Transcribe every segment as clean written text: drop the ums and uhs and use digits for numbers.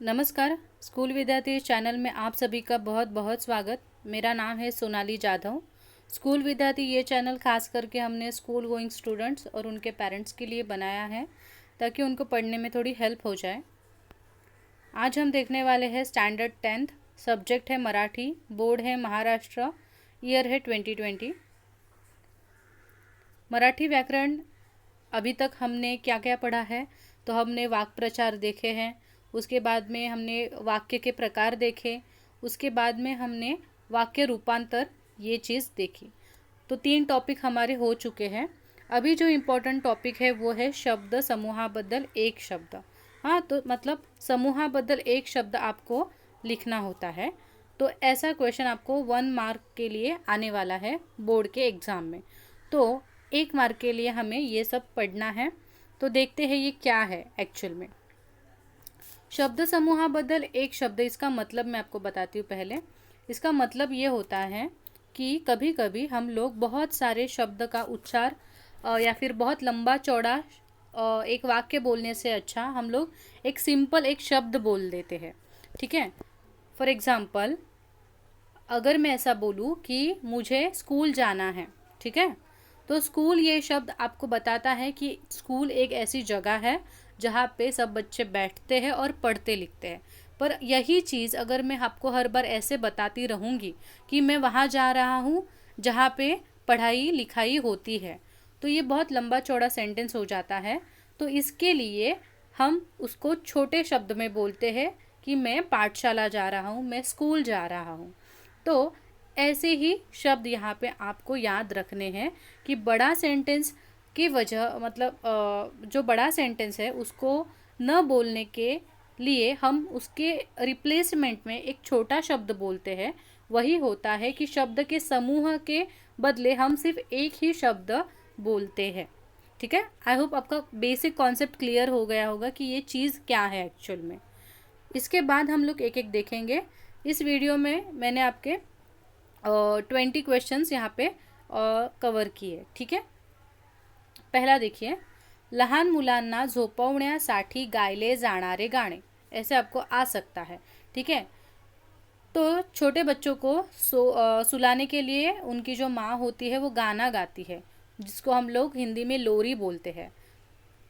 नमस्कार। स्कूल विद्यार्थी चैनल में आप सभी का बहुत बहुत स्वागत। मेरा नाम है सोनाली जाधव। स्कूल विद्यार्थी ये चैनल खास करके हमने स्कूल गोइंग स्टूडेंट्स और उनके पेरेंट्स के लिए बनाया है ताकि उनको पढ़ने में थोड़ी हेल्प हो जाए। आज हम देखने वाले हैं स्टैंडर्ड 10th, सब्जेक्ट है मराठी, बोर्ड है महाराष्ट्र, ईयर है 2020। मराठी व्याकरण अभी तक हमने क्या क्या पढ़ा है? तो हमने वाक्य प्रचार देखे हैं, उसके बाद में हमने वाक्य के प्रकार देखे, उसके बाद में हमने वाक्य रूपांतर ये चीज़ देखी। तो 3 टॉपिक हमारे हो चुके हैं। अभी जो इम्पोर्टंट टॉपिक है वो है शब्द समूहाबद्दल एक शब्द। हाँ, तो मतलब समूहाबद्दल एक शब्द आपको लिखना होता है। तो ऐसा क्वेश्चन आपको 1 मार्क के लिए आने वाला है बोर्ड के एग्ज़ाम में। तो 1 मार्क के लिए हमें ये सब पढ़ना है। तो देखते हैं ये क्या है एक्चुअल में। शब्द समूहाबद्दल एक शब्द, इसका मतलब मैं आपको बताती हूँ पहले। इसका मतलब ये होता है कि कभी कभी हम लोग बहुत सारे शब्द का उच्चार या फिर बहुत लंबा चौड़ा एक वाक्य बोलने से अच्छा हम लोग एक सिंपल एक शब्द बोल देते हैं। ठीक है। फॉर एग्ज़ाम्पल, अगर मैं ऐसा बोलूँ कि मुझे स्कूल जाना है, ठीक है, तो स्कूल ये शब्द आपको बताता है कि स्कूल एक ऐसी जगह है जहाँ पे सब बच्चे बैठते हैं और पढ़ते लिखते हैं। पर यही चीज़ अगर मैं आपको हर बार ऐसे बताती रहूँगी कि मैं वहाँ जा रहा हूँ जहाँ पे पढ़ाई लिखाई होती है, तो ये बहुत लंबा चौड़ा सेंटेंस हो जाता है। तो इसके लिए हम उसको छोटे शब्द में बोलते हैं कि मैं पाठशाला जा रहा हूँ, मैं स्कूल जा रहा हूँ। तो ऐसे ही शब्द यहाँ पे आपको याद रखने हैं कि बड़ा सेंटेंस की वजह मतलब जो बड़ा सेंटेंस है उसको न बोलने के लिए हम उसके रिप्लेसमेंट में एक छोटा शब्द बोलते हैं। वही होता है कि शब्द के समूह के बदले हम सिर्फ एक ही शब्द बोलते हैं। ठीक है। आई होप आपका बेसिक कॉन्सेप्ट क्लियर हो गया होगा कि ये चीज़ क्या है एक्चुअल में। इसके बाद हम लोग एक एक देखेंगे। इस वीडियो में मैंने आपके 20 क्वेश्चंस यहाँ पे कवर किए। ठीक है। पहला देखिए, लहान मुलांना झोपवण्यासाठी गायले जाणारे गाणे, ऐसे आपको आ सकता है। ठीक है। तो छोटे बच्चों को सुलाने के लिए उनकी जो माँ होती है वो गाना गाती है, जिसको हम लोग हिंदी में लोरी बोलते हैं।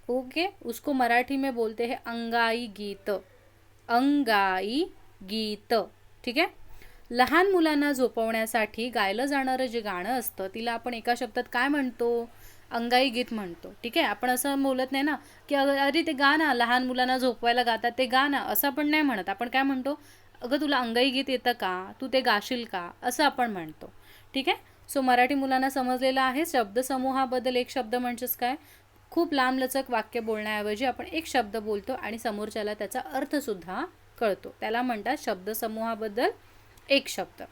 ओके, उसको मराठी में बोलते हैं अंगाई गीत। अंगाई गीत। ठीक आहे। लहान मुलांना झोपवण्यासाठी गायलं जाणारं जे गाणं असतं तिला आपण एका शब्दात काय म्हणतो? अंगाई गीत म्हणतो। ठीक आहे। आपण असं बोलत नाही ना की अरे ते गाणं लहान मुलांना झोपवायला गातात ते गाणं, असं आपण नाही म्हणत। आपण काय म्हणतो? अगं तुला अंगाई गीत येतं का? तू ते गाशील का? असं आपण म्हणतो। ठीक आहे। सो मराठी मुलांना समजलेलं आहे शब्दसमूहाबद्दल एक शब्द म्हणजेच काय? खूप लांबलचक वाक्य बोलण्याऐवजी आपण एक शब्द बोलतो आणि समोरच्याला त्याचा अर्थसुद्धा कळतो, त्याला म्हणतात शब्दसमूहाबद्दल एक शब्द।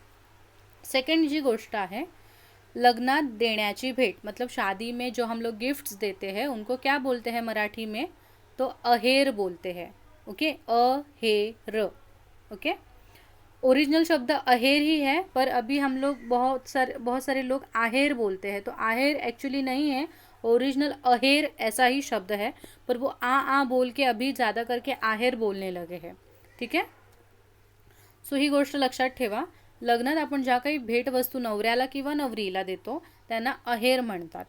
सेकंड जी गोष्ट आहे, लग्नात देण्याची भेट, मतलब शादी में जो हम लोग गिफ्ट्स देते हैं उनको क्या बोलते हैं मराठी में? तो अहेर बोलते हैं। ओके, अहेर। ओके, ओरिजिनल शब्द अहेर ही है, पर अभी हम लोग बहुत सारे लोग आहेर बोलते हैं। तो आहेर एक्चुअली नहीं है, ओरिजिनल अहेर ऐसा ही शब्द है, पर वो आ बोल के अभी ज़्यादा करके आहेर बोलने लगे हैं। ठीक है। सो ही गोष्ट लक्षात ठेवा। लग्नात आपण ज्या काही भेटवस्तू नवऱ्याला किंवा नवरीला देतो त्यांना अहेर म्हणतात।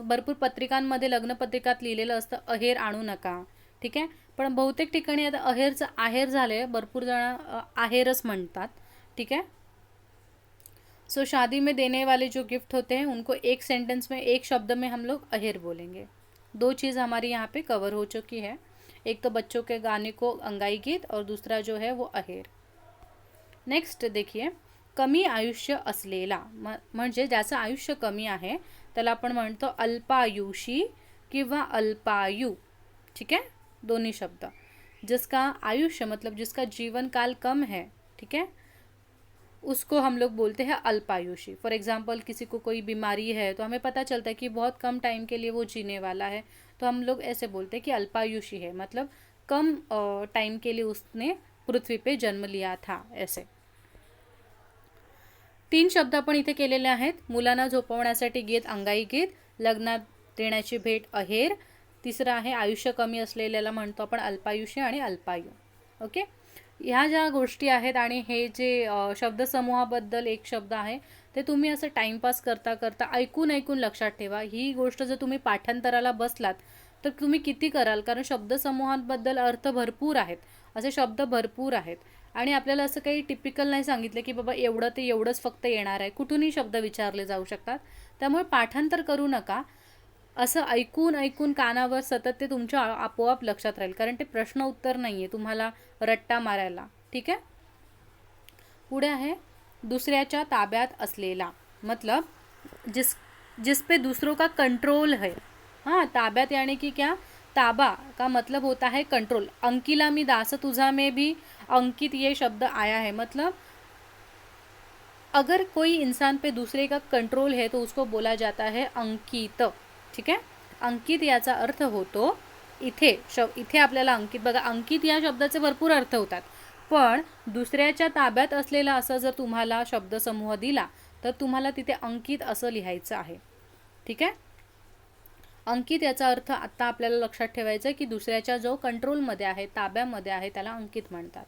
भरपूर पत्रिकांमध्ये लग्नपत्रिकात लिहिलेलं असतं अहेर आणू नका। ठीक आहे। पण बहुतेक ठिकाणी आता अहेरचं आहेर झाले, भरपूर जण आहेरच म्हणतात। ठीक है। सो शादी में देने वाले जो गिफ्ट होते हैं उनको एक सेंटेंस में एक शब्द में हम लोग अहेर बोलेंगे। 2 चीज़ हमारी यहाँ पे कवर हो चुकी है, एक तो बच्चों के गाने को अंगाई गीत और दूसरा जो है वो अहेर। नेक्स्ट देखिए, कमी आयुष्य असलेला म्हणजे ज्याचं आयुष्य कमी आहे त्याला आपण म्हणतो अल्पायुषी किंवा अल्पायु। ठीक है, दोनों शब्द। जिसका आयुष्य मतलब जिसका जीवन काल कम है, ठीक है, उसको हम लोग बोलते हैं अल्पायुषी। फॉर एग्जाम्पल, किसी को कोई बीमारी है तो हमें पता चलता है कि बहुत कम टाइम के लिए वो जीने वाला है, तो हम लोग ऐसे बोलते हैं कि अल्पायुषी है, मतलब कम टाइम के लिए उसने पृथ्वी पे जन्म लिया था, ऐसे। 3 शब्द आपण इथे केलेले आहेत। मुलांना झोपवण्यासाठी गीत अंगाई गीत, लग्नात देण्याची भेट अहेर, तिसरा आहे आयुष्य कमी असलेल्याला म्हणतो आपण अल्पायुष्य आणि अल्पायु। ओके, ह्या ज्या गोष्टी आहेत आणि हे जे शब्दसमूहाबद्दल एक शब्द आहे ते तुम्ही असं टाईमपास करता करता ऐकून ऐकून लक्षात ठेवा. ही गोष्ट जर तुम्ही पाठांतराला बसलात तर तुम्ही किती कराल, कारण शब्दसमूहांबद्दल अर्थ भरपूर आहेत, असे शब्द भरपूर आहेत. आणि आपल्याला असं काही टिपिकल नाही सांगितलं की बाबा एवढं ते एवढंच फक्त येणार आहे, कुठूनही शब्द विचारले जाऊ शकतात. त्यामुळे पाठांतर करू नका, असं ऐकून ऐकून कानावर सतत ते तुमच्या आपोआप लक्षात राहील, कारण ते प्रश्न उत्तर नाही आहे तुम्हाला रट्टा मारायला. ठीक आहे. पुढे आहे दूसऱ्याच्या ताब्यात असलेला, मतलब जिस पे दूसरों का कंट्रोल है. हाँ, ताब्यात यानी कि क्या, ताबा का मतलब होता है कंट्रोल. अंकिला मी दास तुझा में भी अंकित ये शब्द आया है. मतलब अगर कोई इंसान पे दूसरे का कंट्रोल है तो उसको बोला जाता है अंकित. ठीक आहे. अंकित याचा अर्थ होतो इथे इथे आपल्याला अंकित, बघा अंकित या शब्दाचे भरपूर अर्थ होतात, पण दुसऱ्याच्या ताब्यात असलेला असं जर तुम्हाला शब्दसमूह दिला तर तुम्हाला तिथे अंकित असं लिहायचं आहे. ठीक आहे. अंकित याचा अर्थ आत्ता आपल्याला लक्षात ठेवायचं की दुसऱ्याच्या जो कंट्रोलमध्ये आहे, ताब्यामध्ये आहे, त्याला अंकित म्हणतात.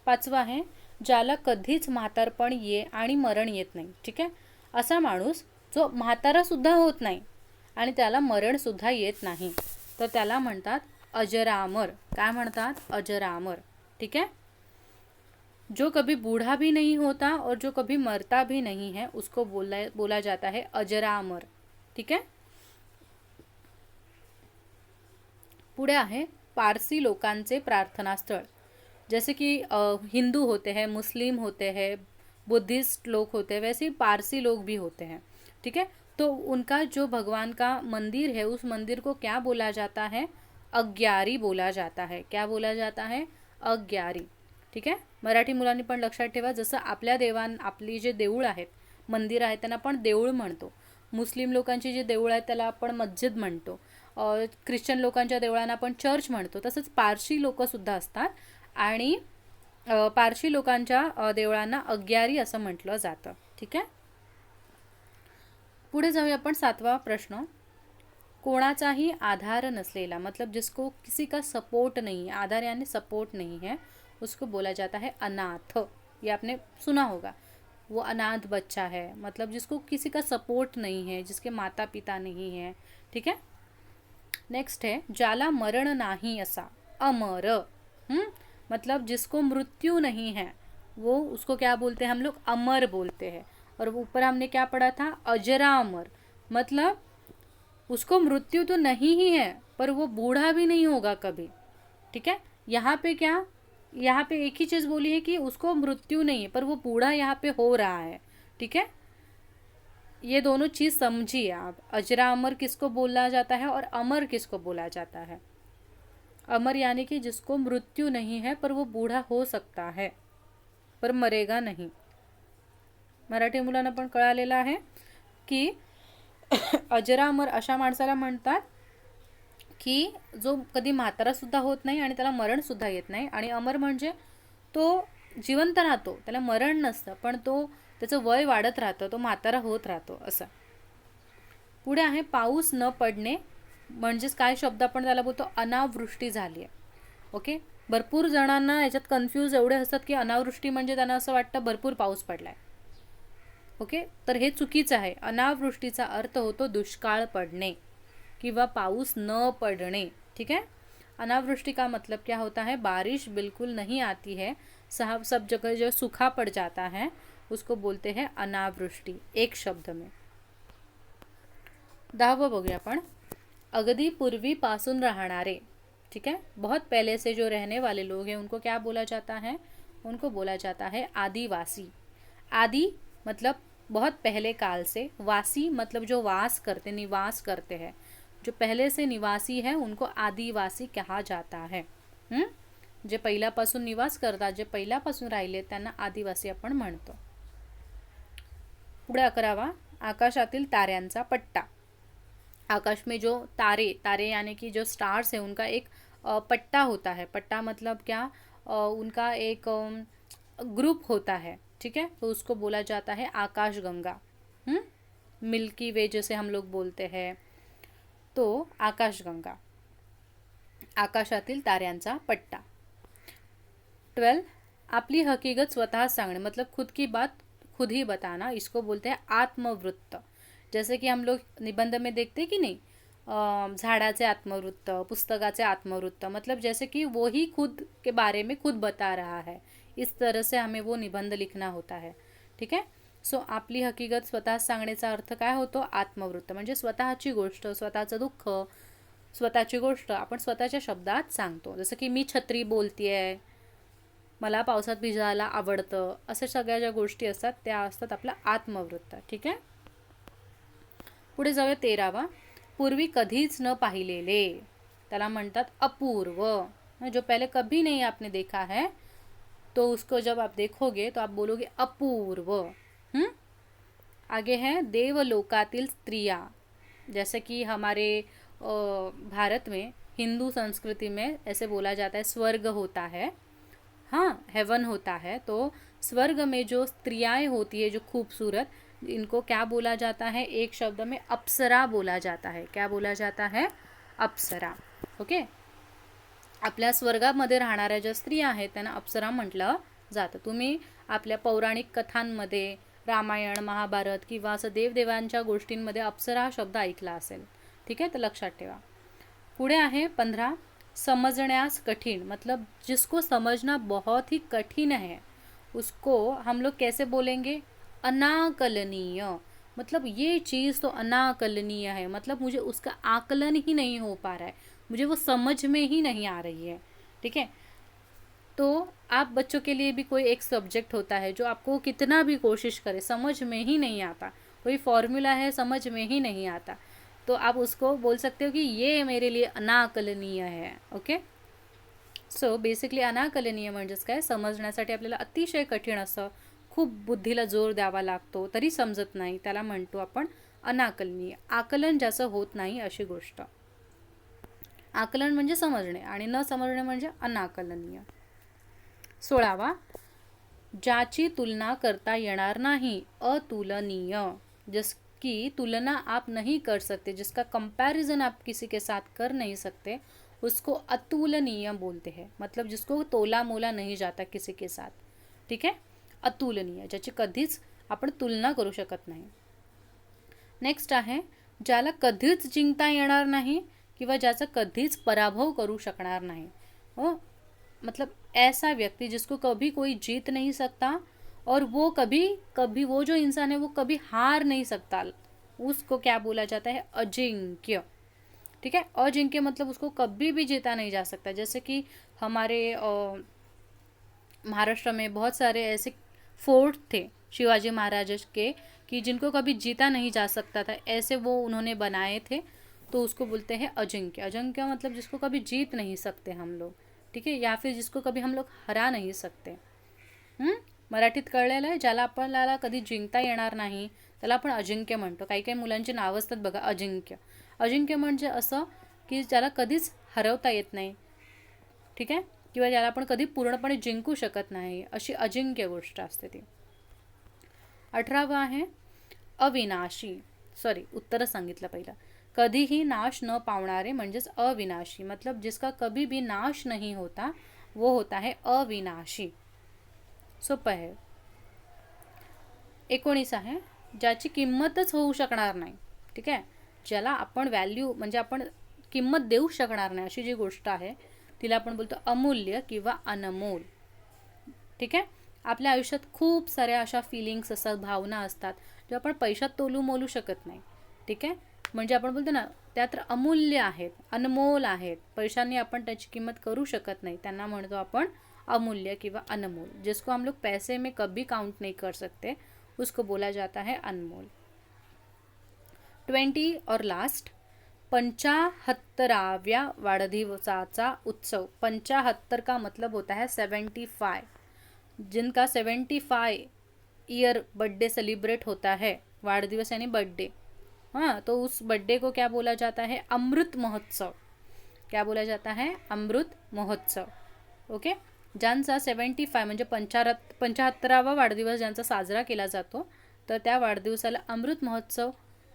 5वा आहे ज्याला कधीच म्हातारपण आणि मरण येत नाही. ठीक आहे. असा माणूस जो म्हातारा सुद्धा होत नाही आणि त्याला मरण सुद्धा येत नाही, तर त्याला म्हणतात अजरामर. काय म्हणतात? अजरामर. ठीक है. जो कभी बूढ़ा भी नहीं होता और जो कभी मरता भी नहीं है उसको बोला जाता है अजरामर. ठीक है. पुढे आहे पारसी लोकांचे प्रार्थनास्थळ. जैसे कि हिंदू होते हैं, मुस्लिम होते हैं, बुद्धिस्ट लोग होते हैं, वैसे पारसी लोग भी होते हैं. ठीक है. तो उनका जो भगवान का मंदिर है उस मंदिर को क्या बोला जाता है? अग्यारी बोला जाता है. क्या बोला जाता है? अग्यारी. ठीक आहे. मराठी मुलांनी पण लक्षात ठेवा, जसं आपल्या आपली जे देऊळ आहेत, मंदिर आहेत, त्यांना आपण देऊळ म्हणतो. मुस्लिम लोकांची जे देऊळ आहेत त्याला आपण मस्जिद म्हणतो. ख्रिश्चन लोकांच्या देवळांना आपण चर्च म्हणतो. तसंच पारशी लोकसुद्धा असतात आणि पारशी लोकांच्या देवळांना अग्यारी असं म्हटलं जातं. ठीक आहे. पुढे जाऊया आपण 7वा प्रश्न. कोणाचाही आधार नसलेला, मतलब जिसको किसी का सपोर्ट नहीं है, आधार यानी सपोर्ट नहीं है, उसको बोला जाता है अनाथ. ये आपने सुना होगा. वो अनाथ बच्चा है, मतलब जिसको किसी का सपोर्ट नहीं है, जिसके माता पिता नहीं है. ठीक है. नेक्स्ट है ज्याला मरण नाही असा, अमर. मतलब जिसको मृत्यु नहीं है वो, उसको क्या बोलते हैं हम लोग? अमर बोलते हैं. और ऊपर हमने क्या पढ़ा था? अजरामर. मतलब उसको मृत्यु तो नहीं ही है पर वो बूढ़ा भी नहीं होगा कभी. ठीक है. यहाँ पे क्या, यहाँ पे एक ही चीज़ बोली है कि उसको मृत्यु नहीं है पर वो बूढ़ा यहाँ पे हो रहा है. ठीक है. ये दोनों चीज़ समझिए आप. अजरामर किसको बोला जाता है और अमर किसको बोला जाता है? अमर यानी कि जिसको मृत्यु नहीं है पर वो बूढ़ा हो सकता है पर मरेगा नहीं. मराठी मुलांना पण कळालेलं आहे की अजरामर अशा माणसाला म्हणतात की जो कधी म्हातारा सुद्धा होत नाही आणि त्याला मरण सुद्धा येत नाही. आणि अमर म्हणजे तो जिवंत राहतो, त्याला मरण नसतं, पण तो त्याचं वय वाढत राहतं, तो म्हातारा होत राहतो असं. पुढे आहे पाऊस न पडणे, म्हणजेच काय शब्द आपण त्याला बोलतो? अनावृष्टी झाली आहे. ओके. भरपूर जणांना याच्यात कन्फ्यूज एवढे असतात की अनावृष्टी म्हणजे त्यांना असं वाटतं भरपूर पाऊस पडलाय. ओके. तर हे चुकीचं आहे. अनावृष्टीचा अर्थ होतो दुष्काळ पडणे किंवा पाऊस न पडणे. ठीक है. अनावृष्टि का मतलब क्या होता है? बारिश बिल्कुल नहीं आती है, सब जगह जो सूखा पड़ जाता है उसको बोलते हैं अनावृष्टि, एक शब्द में. 10वां बघूया आपण. अगदी पूर्वीपासून राहणारे. ठीक है. बहुत पहले से जो रहने वाले लोग हैं उनको क्या बोला जाता है? उनको बोला जाता है आदिवासी. आदि मतलब बहुत पहले काल से, वासी मतलब जो वास करते, निवास करते हैं, जो पहले से निवासी है उनको आदिवासी कहा जाता है. जे पहिल्यापासून निवास करतात, जे पहिल्यापासून राहिले त्यांना आदिवासी आपण म्हणतो. पुढे 11वा आकाशातील ताऱ्यांचा पट्टा. आकाश में जो तारे यानी कि जो स्टार्स है उनका एक पट्टा होता है. पट्टा मतलब क्या? उनका एक ग्रुप होता है. ठीक है. तो उसको बोला जाता है आकाशगंगा. मिल्की वे जैसे हम लोग बोलते हैं, तो आकाशगंगा, आकाशातील ताऱ्यांचा पट्टा. 12, आपली हकीकत स्वतः सांगणे, मतलब खुद की बात खुद ही बताना, इसको बोलते हैं आत्मवृत्त। जैसे कि हम लोग निबंध में देखते कि नहीं, झाडाचे आत्मवृत्त, पुस्तकाचे आत्मवृत्त, मतलब जैसे कि वो ही खुद के बारे में खुद बता रहा है, इस तरह से हमें वो निबंध लिखना होता है। ठीक आहे. सो आपली हकीकत स्वतः सांगण्याचा अर्थ काय होतो, आत्मवृत्त, म्हणजे स्वतःची गोष्ट, स्वतःचं दुःख, स्वतःची गोष्ट आपण स्वतःच्या शब्दात सांगतो. जसं की मी छत्री बोलतेय, मला पावसात भिजायला आवडतं, अशा सगळ्या ज्या गोष्टी असतात त्या असतात आपला आत्मवृत्त. ठीक आहे. पुढे जाऊया 13वा, पूर्वी कधीच न पाहिलेले, त्याला म्हणतात अपूर्व. जो पहले कभी नहीं आपने देखा है तो उसको जब आप देखोगे तो आप बोलोगे अपूर्व. आगे है देवलोकातील स्त्रिया. जैसे कि हमारे भारत में हिंदू संस्कृति में ऐसे बोला जाता है स्वर्ग होता है, हाँ हेवन होता है, तो स्वर्ग में जो स्त्रियाएं होती है जो खूबसूरत, इनको क्या बोला जाता है, एक शब्द में अप्सरा बोला जाता है. क्या बोला जाता है, अप्सरा. ओके. आपल्या स्वर्गामध्ये राहणाऱ्या ज्या स्त्रिया आहेत त्यांना अप्सरा म्हटलं जातं. तुम्ही आपल्या पौराणिक कथांमध्ये, रामायण, महाभारत किंवा असं देवदेवांच्या गोष्टींमध्ये अप्सरा हा शब्द ऐकला असेल. ठीक है, तो लक्षात ठेवा. पुढे आहे 15, समझण्यास कठिन, मतलब जिसको समझना बहुत ही कठिन है उसको हम लोग कैसे बोलेंगे, अनाकलनीय. मतलब ये चीज़ तो अनाकलनीय है, मतलब मुझे उसका आकलन ही नहीं हो पा रहा है, मुझे वो समझ में ही नहीं आ रही है. ठीक है. तो आप बच्चों के लिए भी कोई एक सब्जेक्ट होता है जो आपको कितना भी कोशिश करे समझ में ही नहीं आता, कोई फॉर्मूला है समझ में ही नहीं आता, तो आप उसको बोल सकते हो कि ये मेरे लिए अनाकलनीय है. ओके. सो बेसिकली अनाकलनीय म्हणजेच काय, समजण्यासाठी आपल्याला अतिशय कठीण असं, खूप बुद्धीला जोर द्यावा लागतो तरी समजत नाही, त्याला म्हणतो आपण अनाकलनीय. आकलन ज्याचं होत नाही अशी गोष्ट. आकलन म्हणजे समजणे आणि न समजणे म्हणजे अनाकलनीय. 16वा, ज्याची तुलना करता येणार नाही, अतुलनीय. जिसकी तुलना आप नहीं कर सकते, जिसका कंपैरिजन आप किसी के साथ कर नहीं सकते, उसको अतुलनीय बोलते हैं. मतलब जिसको तोला मोला नहीं जाता किसी के साथ. ठीक है, अतुलनीय, ज्याची कधीच आपण तुलना करू शकत नाही. नेक्स्ट आहे, ज्याला कधीच जिंकता येणार नाही किंवा ज्याचा कधीच पराभव करू शकणार नाही. हो, मतलब ऐसा व्यक्ति जिसको कभी कोई जीत नहीं सकता और वो कभी वो जो इंसान है वो कभी हार नहीं सकता, उसको क्या बोला जाता है, अजिंक्य. ठीक है. अजिंक्य मतलब उसको कभी भी जीता नहीं जा सकता. जैसे कि हमारे महाराष्ट्र में बहुत सारे ऐसे फोर्ट थे शिवाजी महाराज के कि जिनको कभी जीता नहीं जा सकता था, ऐसे वो उन्होंने बनाए थे, तो उसको बोलते हैं अजिंक्य. अजिंक्य मतलब जिसको कभी जीत नहीं सकते हम लोग. ठीक है, या फिर जिसको कभी हम लोग हरा नहीं सकते. मराठीत कळलेलं आहे. ज्याला आपल्याला कधी जिंकता येणार नाही त्याला आपण अजिंक्य म्हणतो. काही काही मुलांची नावं असतात बघा, अजिंक्य. अजिंक्य म्हणजे असं की ज्याला कधीच हरवता येत नाही. ठीक आहे, किंवा ज्याला आपण कधी पूर्णपणे जिंकू शकत नाही, अशी अजिंक्य गोष्ट असते ती. 18वा आहे अविनाशी. सॉरी, उत्तर सांगितलं पहिलं. कधीही नाश न पावणारे म्हणजेच अविनाशी, मतलब जिसका कभी भी नाश नहीं होता वो होता है अविनाशी. सोपं आहे. 19 आहे, ज्याची किंमतच होऊ शकणार नाही. ठीक आहे, ज्याला आपण व्हॅल्यू म्हणजे आपण किंमत देऊ शकणार नाही अशी जी गोष्ट आहे तिला आपण बोलतो अमूल्य किंवा अनमोल. ठीक आहे. आपल्या आयुष्यात खूप साऱ्या अशा फिलिंग्स असतात, भावना असतात जे आपण पैशात तोलू मोलू शकत नाही. ठीक आहे, म्हणजे आपण बोलतो ना त्या तर अमूल्य आहेत, अनमोल आहेत, पैशांनी आपण त्याची किंमत करू शकत नाही, त्यांना म्हणतो आपण अमूल्य किंवा अनमोल. जिसको हम लोग पैसे में कभी काउंट नहीं कर सकते उसको बोला जाता है अनमोल. 20 और लास्ट, 75व्या वाढदिवसाचा उत्सव. 75 का मतलब होता है 75. जिनका 75 ईयर बर्थडे सेलिब्रेट होता है, वाढदिवस यानी बर्थडे, हाँ, तो उस बर्थडे को क्या बोला जाता है, अमृत महोत्सव. क्या बोला जाता है, अमृत महोत्सव. ओके. ज्यांचा 75 म्हणजे 75वा वाढदिवस ज्यांचा साजरा केला जातो तर त्या वाढदिवसाला अमृत महोत्सव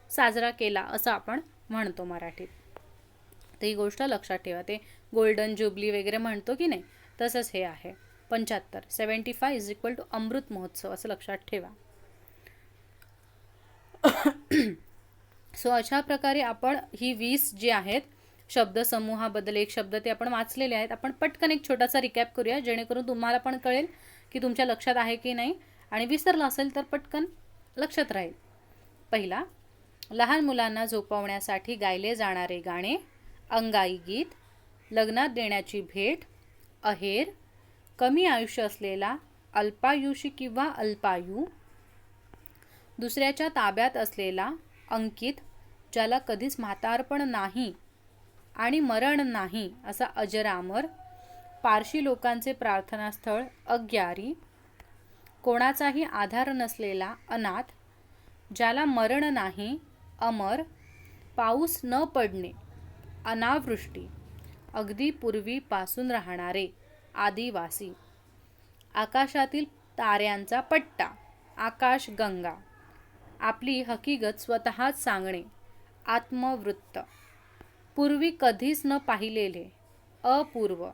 साजरा केला असं आपण म्हणतो मराठीत. तर ही गोष्ट लक्षात ठेवा. ते गोल्डन जुबली वगैरे म्हणतो की नाही, तसंच हे आहे. 75. 75 is equal to Amrit Mahotsav असं लक्षात ठेवा. सो अशा प्रकारे आपण ही 20 जे आहेत शब्दसमूहाबद्दल एक शब्द ते आपण वाचलेले आहेत. आपण पटकन एक छोटासा रिकॅप करूया जेणेकरून तुम्हाला पण कळेल की तुमच्या लक्षात आहे की नाही, आणि विसरला असेल तर पटकन लक्षात राहील. पहिला, लहान मुलांना झोपवण्यासाठी गायले जाणारे गाणे, अंगाई गीत, लग्नात देण्याची भेट, अहेर, कमी आयुष्य असलेला, अल्पायुषी किंवा अल्पायू, दुसऱ्याच्या ताब्यात असलेला, अंकित, ज्याला कधीच म्हातारपण नाही आणि मरण नाही असा अजरामर, पारशी लोकांचे प्रार्थनास्थळ अग्यारी, कोणाचाही आधार नसलेला अनाथ, ज्याला मरण नाही अमर, पाऊस न पडणे अनावृष्टी, अगदी पूर्वीपासून राहणारे आदिवासी, आकाशातील ताऱ्यांचा पट्टा आकाशगंगा, आपली हकीकत स्वतःच सांगणे आत्मवृत्त, पूर्वी कधीच न पाहिलेले अपूर्व,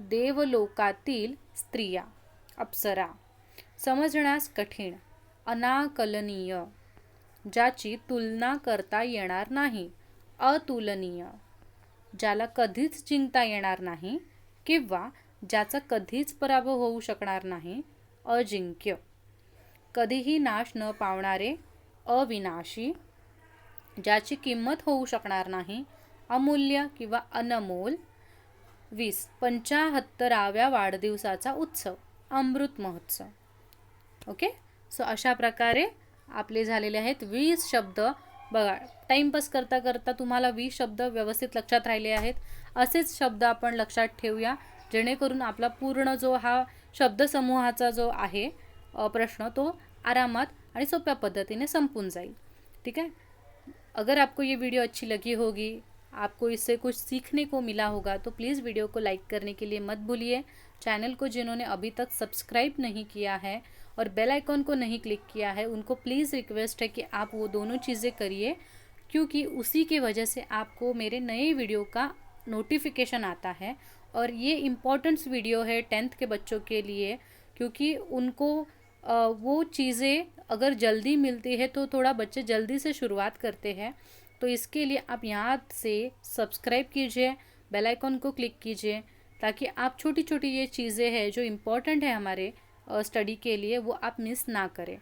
देवलोकातील स्त्रिया अप्सरा, समजण्यास कठीण अनाकलनीय, ज्याची तुलना करता येणार नाही अतुलनीय, ज्याला कधीच जिंकता येणार नाही किंवा ज्याचा कधीच पराभव होऊ शकणार नाही अजिंक्य, कधीही नाश न पावणारे अविनाशी, ज्याची किंमत होऊ शकणार नाही अमूल्य किंवा अनमोल. 20. 75व्या वाढदिवसाचा उत्सव अमृत महोत्सव. ओके, सो अशा प्रकारे आपले झालेले आहेत 20 शब्द. बघा, टाईमपास करता करता तुम्हाला 20 शब्द व्यवस्थित लक्षात राहिले आहेत. असेच शब्द आपण लक्षात ठेवूया जेणेकरून आपला पूर्ण जो हा शब्दसमूहाचा जो आहे प्रश्न तो आरामात आणि सोप्या पद्धतीने संपून जाईल. ठीक है. अगर आपको ये वीडियो अच्छी लगी होगी, आपको इससे कुछ सीखने को मिला होगा, तो प्लीज़ वीडियो को लाइक करने के लिए मत भूलिए. चैनल को जिन्होंने अभी तक सब्सक्राइब नहीं किया है और बेल आइकॉन को नहीं क्लिक किया है, उनको प्लीज़ रिक्वेस्ट है कि आप वो दोनों चीज़ें करिए, क्योंकि उसी की वजह से आपको मेरे नए वीडियो का नोटिफिकेशन आता है. और ये इम्पोर्टेंट्स वीडियो है 10th के बच्चों के लिए, क्योंकि उनको वो चीज़ें अगर जल्दी मिलती है तो थोड़ा बच्चे जल्दी से शुरुआत करते हैं. तो इसके लिए आप यहाँ से सब्सक्राइब कीजिए, बेल आइकॉन को क्लिक कीजिए, ताकि आप छोटी छोटी ये चीज़ें हैं जो इम्पोर्टेंट है हमारे स्टडी के लिए वो आप मिस ना करें.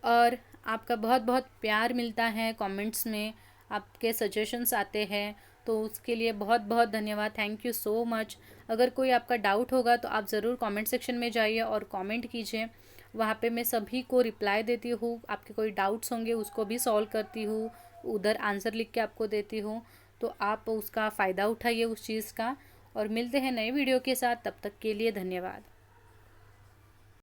और आपका बहुत बहुत प्यार मिलता है कमेंट्स में, आपके सजेशंस आते हैं, तो उसके लिए बहुत बहुत धन्यवाद. Thank you so much. अगर कोई आपका डाउट होगा तो आप ज़रूर कमेंट सेक्शन में जाइए और कमेंट कीजिए. वहाँ पे मैं सभी को रिप्लाई देती हूँ. आपके कोई डाउट्स होंगे उसको भी सॉल्व करती हूँ, उधर आंसर लिख के आपको देती हूँ. तो आप उसका फ़ायदा उठाइए उस चीज़ का. और मिलते हैं नए वीडियो के साथ. तब तक के लिए धन्यवाद.